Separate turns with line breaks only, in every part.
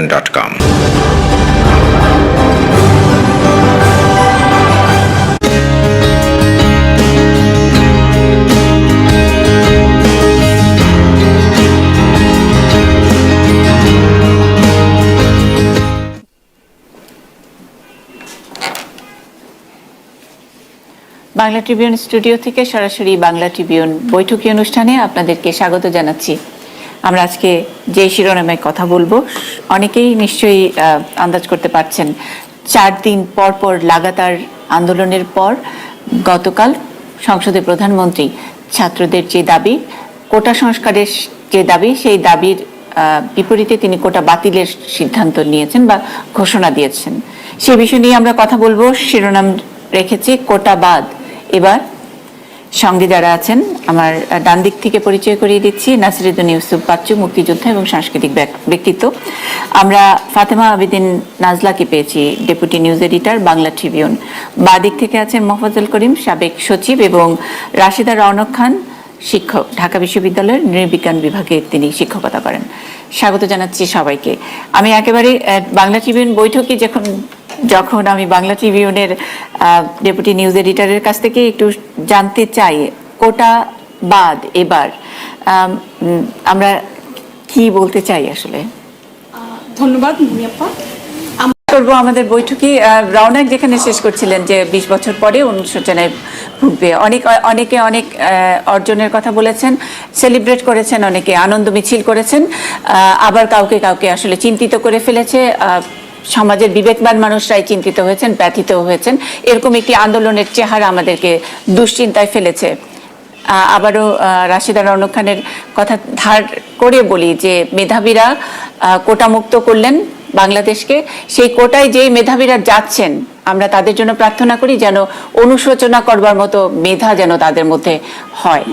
www.baংlatvn.com
Bangla Tribune studio থেকে সরাসরি Bangla Tribune বৈঠকি অনুষ্ঠানে আপনাদেরকে স্বাগত জানাচ্ছি। আমরা আজকে যে শিরোনামে কথা বলবো অনেকেই নিশ্চয়ই আন্দাজ করতে পারছেন। 4 দিন পর পর লাগাতার আন্দোলনের পর গতকাল সংসদে প্রধানমন্ত্রী ছাত্রদের যে দাবি, কোটা সংস্কারের যে দাবি, সেই দাবির বিপরীতে তিনি কোটা বাতিলের সিদ্ধান্ত নিয়েছেন বা ঘোষণা দিয়েছেন। সেই বিষয় নিয়ে আমরা কথা বলবো। শিরোনাম রেখেছি কোটা বাদ। এবার সঙ্গে যারা আছেন, আমার ডান দিক থেকে পরিচয় করিয়ে দিচ্ছি। নাসিরুদ্দিন ইউসুফ বাচ্চু, মুক্তিযোদ্ধা এবং সাংস্কৃতিক ব্যক্তিত্ব। আমরা ফাতেমা আবেদিন নাজলাকে পেয়েছি, deputy news editor, Bangla Tribune. বাঁ দিক থেকে আছেন মোফাজ্জল করিম, সাবেক সচিব, এবং রাশিদা রওনক খান, শিক্ষক, ঢাকা বিশ্ববিদ্যালয়ের নৃবিজ্ঞান বিভাগে তিনি শিক্ষকতা করেন। স্বাগত জানাচ্ছি সবাইকে। আমি একেবারে বাংলা ট্রিবিউন বৈঠকে যখন আমি বাংলা ট্রিবিউনের ডেপুটি নিউজ এডিটরের কাছ থেকে একটু জানতে চাই, কোটা বাদ এবার আমরা কি বলতে চাই আসলে?
ধন্যবাদ মুনিয়াপ্পা।
করবো আমাদের বৈঠকি। রওনক যেখানে শেষ করছিলেন যে 20 বছর পরে অনুশোচনায় ভুগবে, অনেকে অনেক অর্জনের কথা বলেছেন, সেলিব্রেট করেছেন, অনেকে আনন্দ মিছিল করেছেন, আবার কাউকে আসলে চিন্তিত করে ফেলেছে। সমাজের বিবেকবান মানুষরাই চিন্তিত হয়েছেন, ব্যথিত হয়েছেন। এরকম একটি আন্দোলনের চেহারা আমাদেরকে দুশ্চিন্তায় ফেলেছে। আবারও রাশিদা রওনক খানের কথা ধার করে বলি যে মেধাবীরা কোটা মুক্ত করলেন বাংলাদেশকে। সেই কোটায় যেই মেধাবীরা যাচ্ছেন, আমরা তাদের জন্য প্রার্থনা করি যেন অনুশোচনা করবার মতো মেধা যেন তাদের মধ্যে হয়।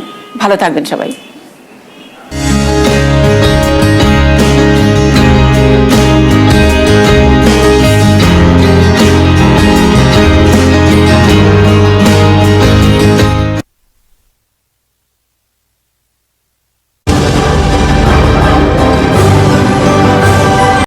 ভালো থাকবেন সবাই।